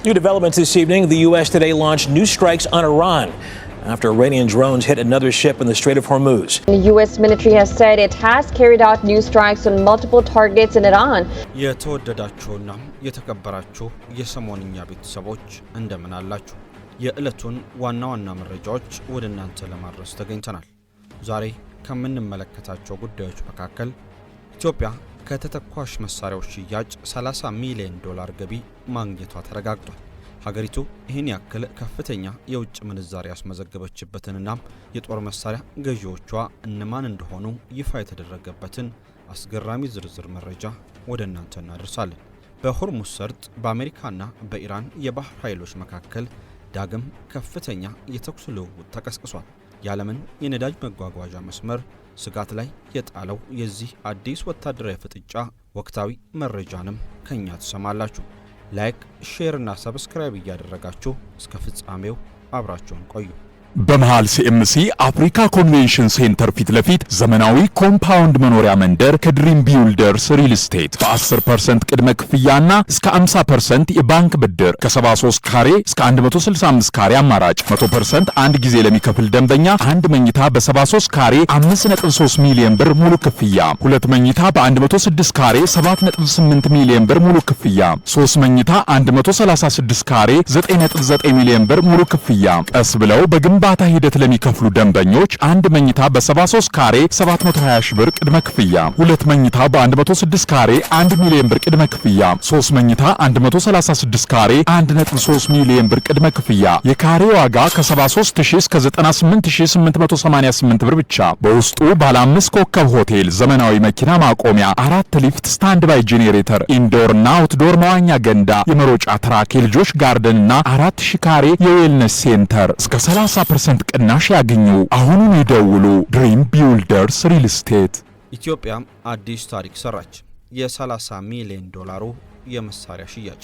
New developments this evening. The U.S. today launched new strikes on Iran after Iranian drones hit another ship in the Strait of Hormuz. The U.S. military has said it has carried out new strikes on multiple targets in Iran. የተወደዳችሁና የተከበራችሁ የሰሞንኛ ቤተሰቦች እንደምን አላችሁ? የዕለቱን ዋና ዋና መረጃዎች ወደ እናንተ ለማድረስ ተገኝተናል። ዛሬ ከምንመለከታቸው ጉዳዮች መካከል ኢትዮጵያ ከተተኳሽ መሳሪያዎች ሽያጭ $30 ሚሊዮን ገቢ ማግኘቷ ተረጋግጧል። ሀገሪቱ ይህን ያክል ከፍተኛ የውጭ ምንዛሪ ያስመዘገበችበትንና የጦር መሳሪያ ገዢዎቿ እነማን እንደሆኑ ይፋ የተደረገበትን አስገራሚ ዝርዝር መረጃ ወደ እናንተ እናደርሳለን። በሆርሙዝ ሰርጥ በአሜሪካና በኢራን የባህር ኃይሎች መካከል ዳግም ከፍተኛ የተኩስ ልውውጥ ተቀስቅሷል። የዓለምን የነዳጅ መጓጓዣ መስመር ስጋት ላይ የጣለው የዚህ አዲስ ወታደራዊ ፍጥጫ ወቅታዊ መረጃንም ከኛ ተሰማላችሁ። ላይክ፣ ሼር እና ሰብስክራይብ እያደረጋችሁ እስከ ፍጻሜው አብራችሁን ቆዩ። በመሃል ሲኤምሲ አፍሪካ ኮንቬንሽን ሴንተር ፊት ለፊት ዘመናዊ ኮምፓውንድ መኖሪያ መንደር ከድሪም ቢልደርስ ሪል ስቴት በ10% ቅድመ ክፍያና እስከ 50% የባንክ ብድር ከ73 ካሬ እስከ 165 ካሬ አማራጭ 100% አንድ ጊዜ ለሚከፍል ደንበኛ አንድ መኝታ በ73 ካሬ 5.3 ሚሊዮን ብር ሙሉ ክፍያ፣ ሁለት መኝታ በ106 ካሬ 7.8 ሚሊዮን ብር ሙሉ ክፍያ፣ 3 መኝታ 136 ካሬ 9.9 ሚሊዮን ብር ሙሉ ክፍያ። ቀስ ብለው በግንባታ ሂደት ለሚከፍሉ ደንበኞች አንድ መኝታ በ73 ካሬ 720 ሺህ ብር ቅድመ ክፍያ፣ ሁለት መኝታ በ106 ካሬ 1 ሚሊዮን ብር ቅድመ ክፍያ፣ 3 መኝታ 136 ካሬ 1.3 ሚሊዮን ብር ቅድመ ክፍያ። የካሬ ዋጋ ከ73000 እስከ 98888 ብር ብቻ። በውስጡ ባለ 5 ኮከብ ሆቴል፣ ዘመናዊ መኪና ማቆሚያ፣ 4 ሊፍት፣ ስታንድ ባይ ጄኔሬተር፣ ኢንዶር እና አውትዶር መዋኛ ገንዳ፣ የመሮጫ ትራክ፣ የልጆች ጋርደን እና 4000 ካሬ የዌልነስ ሴንተር እስከ 30% ቅናሽ ያገኙ። አሁኑን ይደውሉ። ድሪም ቢልደርስ ሪል ስቴት። ኢትዮጵያ አዲስ ታሪክ ሰራች። የ$30 ሚሊዮን የመሳሪያ ሽያጭ።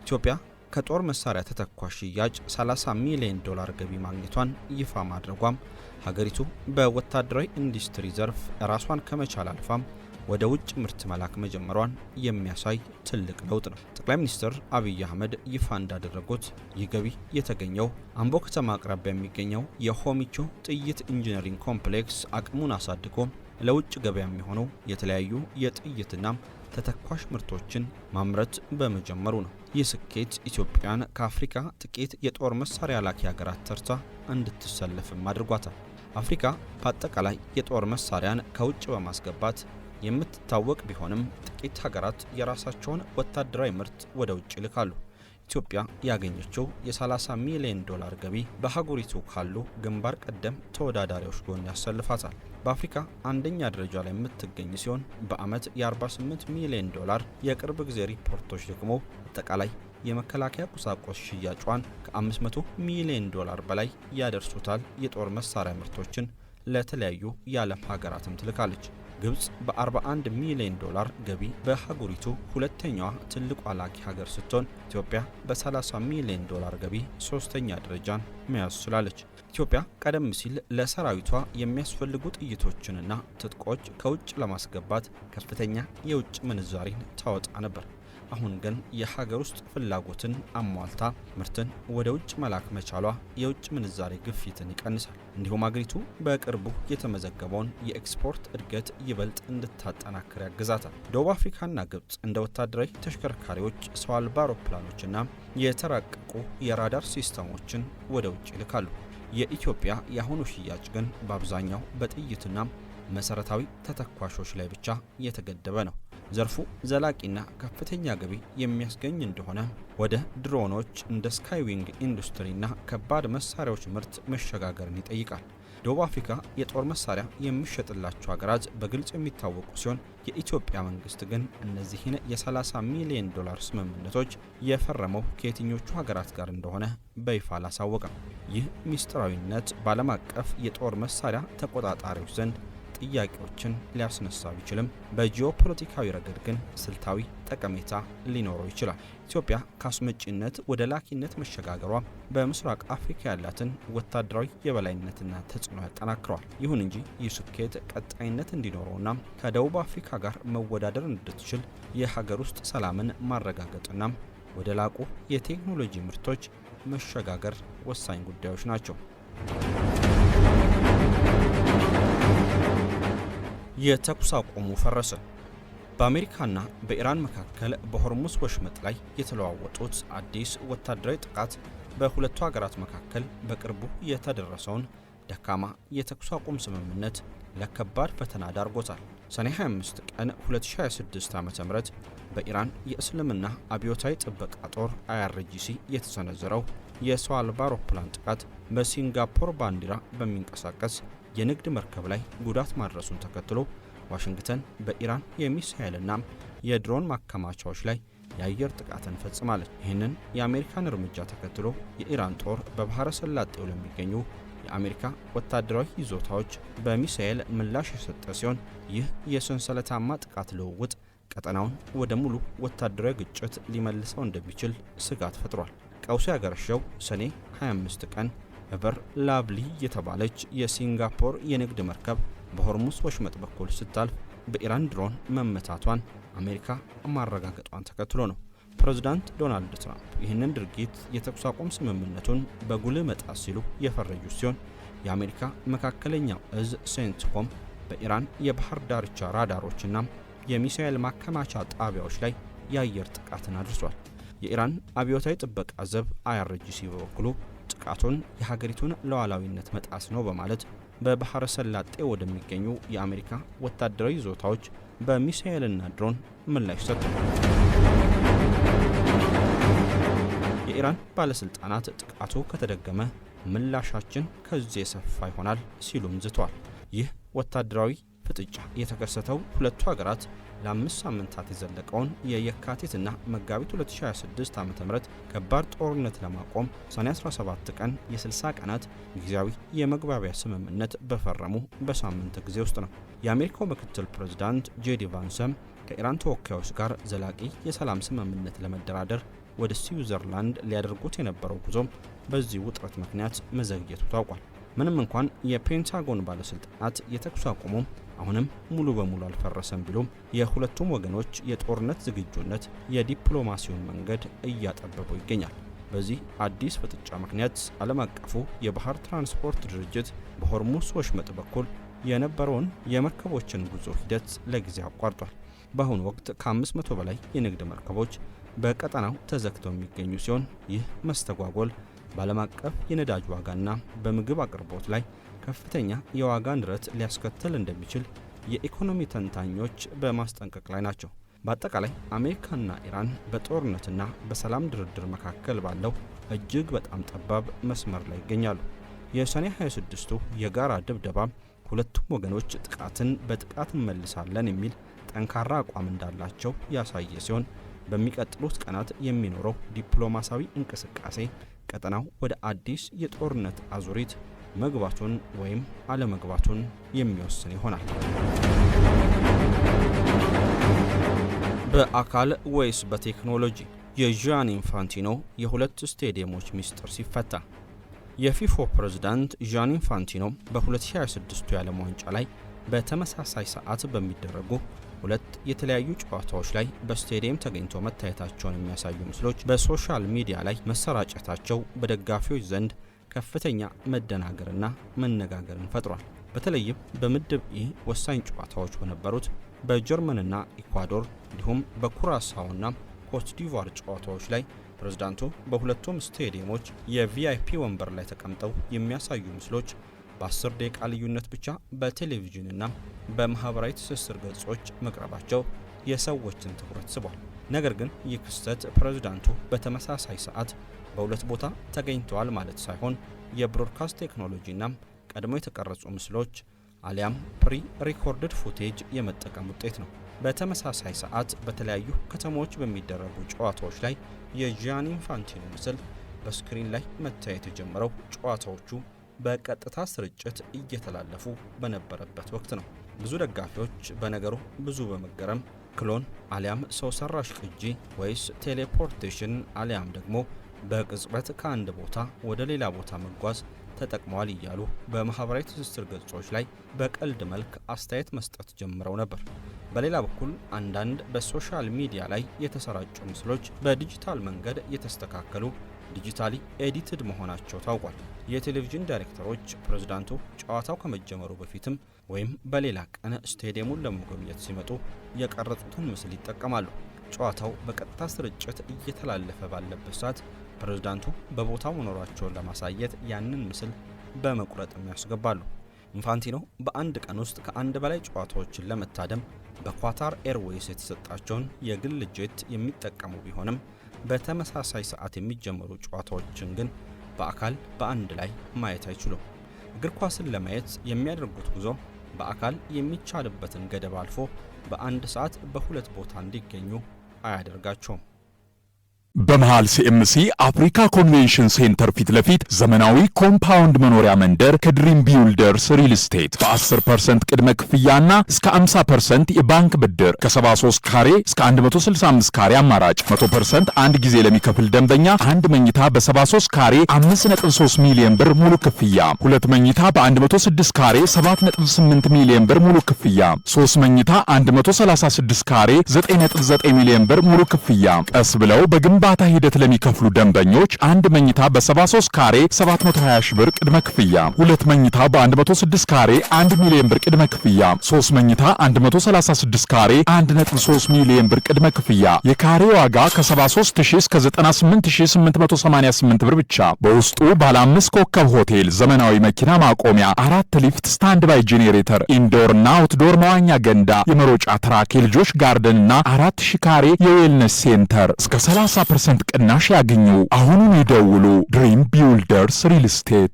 ኢትዮጵያ ከጦር መሳሪያ ተተኳሽ ሽያጭ $30 ሚሊዮን ገቢ ማግኘቷን ይፋ ማድረጓም ሀገሪቱ በወታደራዊ ኢንዱስትሪ ዘርፍ ራሷን ከመቻል አልፋም ወደ ውጭ ምርት መላክ መጀመሯን የሚያሳይ ትልቅ ለውጥ ነው። ጠቅላይ ሚኒስትር አብይ አህመድ ይፋ እንዳደረጉት ይህ ገቢ የተገኘው አምቦ ከተማ አቅራቢያ የሚገኘው የሆሚቾ ጥይት ኢንጂነሪንግ ኮምፕሌክስ አቅሙን አሳድጎ ለውጭ ገበያ የሚሆነው የተለያዩ የጥይትና ተተኳሽ ምርቶችን ማምረት በመጀመሩ ነው። ይህ ስኬት ኢትዮጵያን ከአፍሪካ ጥቂት የጦር መሳሪያ ላኪ ሀገራት ተርታ እንድትሰለፍም አድርጓታል። አፍሪካ በአጠቃላይ የጦር መሳሪያን ከውጭ በማስገባት የምትታወቅ ቢሆንም ጥቂት ሀገራት የራሳቸውን ወታደራዊ ምርት ወደ ውጭ ይልካሉ። ኢትዮጵያ ያገኘችው የ$30 ሚሊዮን ገቢ በሀገሪቱ ካሉ ግንባር ቀደም ተወዳዳሪዎች ጎን ያሰልፋታል። በአፍሪካ አንደኛ ደረጃ ላይ የምትገኝ ሲሆን በአመት የ$48 ሚሊዮን የቅርብ ጊዜ ሪፖርቶች ደግሞ አጠቃላይ የመከላከያ ቁሳቁስ ሽያጯን ከ$500 ሚሊዮን በላይ ያደርሱታል። የጦር መሳሪያ ምርቶችን ለተለያዩ የዓለም ሀገራትም ትልካለች። ግብጽ በ$41 ሚሊዮን ገቢ በሀገሪቱ ሁለተኛዋ ትልቋ ላኪ ሀገር ስትሆን ኢትዮጵያ በ$30 ሚሊዮን ገቢ ሶስተኛ ደረጃን መያዝ ችላለች። ኢትዮጵያ ቀደም ሲል ለሰራዊቷ የሚያስፈልጉ ጥይቶችንና ትጥቆች ከውጭ ለማስገባት ከፍተኛ የውጭ ምንዛሪን ታወጣ ነበር። አሁን ግን የሀገር ውስጥ ፍላጎትን አሟልታ ምርትን ወደ ውጭ መላክ መቻሏ የውጭ ምንዛሪ ግፊትን ይቀንሳል። እንዲሁም ሀገሪቱ በቅርቡ የተመዘገበውን የኤክስፖርት እድገት ይበልጥ እንድታጠናክር ያግዛታል። ደቡብ አፍሪካና ግብጽ እንደ ወታደራዊ ተሽከርካሪዎች፣ ሰው አልባ አውሮፕላኖችና የተራቀቁ የራዳር ሲስተሞችን ወደ ውጭ ይልካሉ። የኢትዮጵያ የአሁኑ ሽያጭ ግን በአብዛኛው በጥይትና መሰረታዊ ተተኳሾች ላይ ብቻ የተገደበ ነው። ዘርፉ ዘላቂና ከፍተኛ ገቢ የሚያስገኝ እንደሆነ ወደ ድሮኖች እንደ ስካይዊንግ ኢንዱስትሪና ከባድ መሳሪያዎች ምርት መሸጋገርን ይጠይቃል። ደቡብ አፍሪካ የጦር መሳሪያ የሚሸጥላቸው ሀገራት በግልጽ የሚታወቁ ሲሆን የኢትዮጵያ መንግስት ግን እነዚህን የ$30 ሚሊዮን ስምምነቶች የፈረመው ከየትኞቹ ሀገራት ጋር እንደሆነ በይፋ አላሳወቀም። ይህ ሚስጥራዊነት በዓለም አቀፍ የጦር መሳሪያ ተቆጣጣሪዎች ዘንድ ጥያቄዎችን ሊያስነሳ ቢችልም በጂኦፖለቲካዊ ረገድ ግን ስልታዊ ጠቀሜታ ሊኖረው ይችላል። ኢትዮጵያ ከአስመጪነት ወደ ላኪነት መሸጋገሯ በምስራቅ አፍሪካ ያላትን ወታደራዊ የበላይነትና ተጽዕኖ ያጠናክረዋል። ይሁን እንጂ ይህ ስኬት ቀጣይነት እንዲኖረውና ከደቡብ አፍሪካ ጋር መወዳደር እንድትችል የሀገር ውስጥ ሰላምን ማረጋገጥና ወደ ላቁ የቴክኖሎጂ ምርቶች መሸጋገር ወሳኝ ጉዳዮች ናቸው። የተኩስ አቁሙ ፈረሰ። በአሜሪካና በኢራን መካከል በሆርሙዝ ወሽመጥ ላይ የተለዋወጡት አዲስ ወታደራዊ ጥቃት በሁለቱ ሀገራት መካከል በቅርቡ የተደረሰውን ደካማ የተኩስ አቁም ስምምነት ለከባድ ፈተና ዳርጎታል። ሰኔ 25 ቀን 2026 ዓ.ም በኢራን የእስልምና አብዮታዊ ጥበቃ ጦር IRGC የተሰነዘረው የሰው አልባ አውሮፕላን ጥቃት በሲንጋፖር ባንዲራ በሚንቀሳቀስ የንግድ መርከብ ላይ ጉዳት ማድረሱን ተከትሎ ዋሽንግተን በኢራን የሚሳኤልና የድሮን ማከማቻዎች ላይ የአየር ጥቃትን ፈጽማለች። ይህንን የአሜሪካን እርምጃ ተከትሎ የኢራን ጦር በባህረ ሰላጤው ለሚገኙ የአሜሪካ ወታደራዊ ይዞታዎች በሚሳኤል ምላሽ የሰጠ ሲሆን ይህ የሰንሰለታማ ጥቃት ልውውጥ ቀጠናውን ወደ ሙሉ ወታደራዊ ግጭት ሊመልሰው እንደሚችል ስጋት ፈጥሯል። ቀውሱ ያገረሸው ሰኔ 25 ቀን ኤቨር ላቭሊ የተባለች የሲንጋፖር የንግድ መርከብ በሆርሙዝ ወሽመጥ በኩል ስታልፍ በኢራን ድሮን መመታቷን አሜሪካ ማረጋገጧን ተከትሎ ነው። ፕሬዝዳንት ዶናልድ ትራምፕ ይህንን ድርጊት የተኩስ አቁም ስምምነቱን በጉልህ መጣስ ሲሉ የፈረጁ ሲሆን የአሜሪካ መካከለኛው እዝ ሴንትኮም በኢራን የባህር ዳርቻ ራዳሮችና የሚሳኤል ማከማቻ ጣቢያዎች ላይ የአየር ጥቃትን አድርሷል። የኢራን አብዮታዊ ጥበቃ ዘብ IRGC በበኩሉ ጥቃቱን የሀገሪቱን ሉዓላዊነት መጣስ ነው በማለት በባህረ ሰላጤ ወደሚገኙ የአሜሪካ ወታደራዊ ይዞታዎች በሚሳኤልና ድሮን ምላሽ ሰጥቷል። የኢራን ባለስልጣናት ጥቃቱ ከተደገመ ምላሻችን ከዚህ የሰፋ ይሆናል ሲሉም ዝተዋል። ይህ ወታደራዊ ፍጥጫ የተከሰተው ሁለቱ ሀገራት ለ5 ሳምንታት የዘለቀውን የየካቲትና መጋቢት 2026 ዓ.ም ከባድ ጦርነት ለማቆም ሰኔ 17 ቀን የ60 ቀናት ጊዜያዊ የመግባቢያ ስምምነት በፈረሙ በሳምንት ጊዜ ውስጥ ነው። የአሜሪካው ምክትል ፕሬዝዳንት ጄዲ ቫንስም ከኢራን ተወካዮች ጋር ዘላቂ የሰላም ስምምነት ለመደራደር ወደ ስዊዘርላንድ ሊያደርጉት የነበረው ጉዞም በዚህ ውጥረት ምክንያት መዘግየቱ ታውቋል። ምንም እንኳን የፔንታጎን ባለስልጣናት የተኩስ አቁሙ አሁንም ሙሉ በሙሉ አልፈረሰም ቢሉም የሁለቱም ወገኖች የጦርነት ዝግጁነት የዲፕሎማሲውን መንገድ እያጠበበው ይገኛል። በዚህ አዲስ ፍጥጫ ምክንያት ዓለም አቀፉ የባህር ትራንስፖርት ድርጅት በሆርሙዝ ወሽመጥ በኩል የነበረውን የመርከቦችን ጉዞ ሂደት ለጊዜው አቋርጧል። በአሁኑ ወቅት ከ500 በላይ የንግድ መርከቦች በቀጠናው ተዘግተው የሚገኙ ሲሆን ይህ መስተጓጎል በዓለም አቀፍ የነዳጅ ዋጋና በምግብ አቅርቦት ላይ ከፍተኛ የዋጋ ንረት ሊያስከትል እንደሚችል የኢኮኖሚ ተንታኞች በማስጠንቀቅ ላይ ናቸው። በአጠቃላይ አሜሪካና ኢራን በጦርነትና በሰላም ድርድር መካከል ባለው እጅግ በጣም ጠባብ መስመር ላይ ይገኛሉ። የሰኔ 26ቱ የጋራ ድብደባ ሁለቱም ወገኖች ጥቃትን በጥቃት እንመልሳለን የሚል ጠንካራ አቋም እንዳላቸው ያሳየ ሲሆን በሚቀጥሉት ቀናት የሚኖረው ዲፕሎማሲያዊ እንቅስቃሴ ቀጠናው ወደ አዲስ የጦርነት አዙሪት መግባቱን ወይም አለመግባቱን የሚወስን ይሆናል። በአካል ወይስ በቴክኖሎጂ? የጂያኒ ኢንፋንቲኖ የሁለት ስቴዲየሞች ሚስጥር ሲፈታ። የፊፋ ፕሬዝዳንት ጂያኒ ኢንፋንቲኖ በ2026 የዓለም ዋንጫ ላይ በተመሳሳይ ሰዓት በሚደረጉ ሁለት የተለያዩ ጨዋታዎች ላይ በስቴዲየም ተገኝተው መታየታቸውን የሚያሳዩ ምስሎች በሶሻል ሚዲያ ላይ መሰራጨታቸው በደጋፊዎች ዘንድ ከፍተኛ መደናገርና መነጋገርን ፈጥሯል። በተለይም በምድብ ኢ ወሳኝ ጨዋታዎች በነበሩት በጀርመንና ኢኳዶር እንዲሁም በኩራሳውና ኮት ዲቫር ጨዋታዎች ላይ ፕሬዝዳንቱ በሁለቱም ስቴዲየሞች የቪአይፒ ወንበር ላይ ተቀምጠው የሚያሳዩ ምስሎች በ10 ደቂቃ ልዩነት ብቻ በቴሌቪዥንና በማህበራዊ ትስስር ገጾች መቅረባቸው የሰዎችን ትኩረት ስቧል። ነገር ግን ይህ ክስተት ፕሬዝዳንቱ በተመሳሳይ ሰዓት በሁለት ቦታ ተገኝተዋል ማለት ሳይሆን የብሮድካስት ቴክኖሎጂና ቀድሞ የተቀረጹ ምስሎች አሊያም ፕሪ ሪኮርድድ ፉቴጅ የመጠቀም ውጤት ነው። በተመሳሳይ ሰዓት በተለያዩ ከተሞች በሚደረጉ ጨዋታዎች ላይ የጂያኒ ኢንፋንቲኖ ምስል በስክሪን ላይ መታየት የጀመረው ጨዋታዎቹ በቀጥታ ስርጭት እየተላለፉ በነበረበት ወቅት ነው። ብዙ ደጋፊዎች በነገሩ ብዙ በመገረም ክሎን አሊያም ሰው ሰራሽ ቅጂ ወይስ ቴሌፖርቴሽን አሊያም ደግሞ በቅጽበት ከአንድ ቦታ ወደ ሌላ ቦታ መጓዝ ተጠቅመዋል እያሉ በማህበራዊ ትስስር ገጾች ላይ በቀልድ መልክ አስተያየት መስጠት ጀምረው ነበር። በሌላ በኩል አንዳንድ በሶሻል ሚዲያ ላይ የተሰራጩ ምስሎች በዲጂታል መንገድ የተስተካከሉ ዲጂታሊ ኤዲትድ መሆናቸው ታውቋል። የቴሌቪዥን ዳይሬክተሮች ፕሬዝዳንቱ ጨዋታው ከመጀመሩ በፊትም ወይም በሌላ ቀን ስቴዲየሙን ለመጎብኘት ሲመጡ የቀረጹትን ምስል ይጠቀማሉ። ጨዋታው በቀጥታ ስርጭት እየተላለፈ ባለበት ሰዓት ፕሬዝዳንቱ በቦታው መኖራቸውን ለማሳየት ያንን ምስል በመቁረጥም ያስገባሉ። ኢንፋንቲኖ በአንድ ቀን ውስጥ ከአንድ በላይ ጨዋታዎችን ለመታደም በኳታር ኤርዌይስ የተሰጣቸውን የግል ጄት የሚጠቀሙ ቢሆንም በተመሳሳይ ሰዓት የሚጀመሩ ጨዋታዎችን ግን በአካል በአንድ ላይ ማየት አይችሉም። እግር ኳስን ለማየት የሚያደርጉት ጉዞ በአካል የሚቻልበትን ገደብ አልፎ በአንድ ሰዓት በሁለት ቦታ እንዲገኙ አያደርጋቸውም። በመሃል ሲኤምሲ አፍሪካ ኮንቬንሽን ሴንተር ፊት ለፊት ዘመናዊ ኮምፓውንድ መኖሪያ መንደር ከድሪም ቢውልደርስ ሪል ስቴት በ10% ቅድመ ክፍያና እስከ 50% የባንክ ብድር ከ73 ካሬ እስከ 165 ካሬ አማራጭ 100% አንድ ጊዜ ለሚከፍል ደንበኛ አንድ መኝታ በ73 ካሬ 5.3 ሚሊዮን ብር ሙሉ ክፍያ፣ ሁለት መኝታ በ106 ካሬ 7.8 ሚሊዮን ብር ሙሉ ክፍያ፣ 3 መኝታ 136 ካሬ 9.9 ሚሊዮን ብር ሙሉ ክፍያ። ቀስ ብለው በግንባታ ሂደት ለሚከፍሉ ደንበኞች አንድ መኝታ በ73 ካሬ 720 ሺህ ብር ቅድመ ክፍያ፣ ሁለት መኝታ በ106 ካሬ 1 ሚሊዮን ብር ቅድመ ክፍያ፣ 3 መኝታ 136 ካሬ 1.3 ሚሊዮን ብር ቅድመ ክፍያ። የካሬ ዋጋ ከ73000 እስከ 98888 ብር ብቻ። በውስጡ ባለ 5 ኮከብ ሆቴል፣ ዘመናዊ መኪና ማቆሚያ፣ 4 ሊፍት፣ ስታንድ ባይ ጄኔሬተር፣ ኢንዶር እና አውትዶር መዋኛ ገንዳ፣ የመሮጫ ትራክ፣ የልጆች ጋርደን እና 4000 ካሬ የዌልነስ ሴንተር እስከ 30% ቅናሽ ያገኙ። አሁኑን ይደውሉ። ድሪም ቢውልደርስ ሪል ስቴት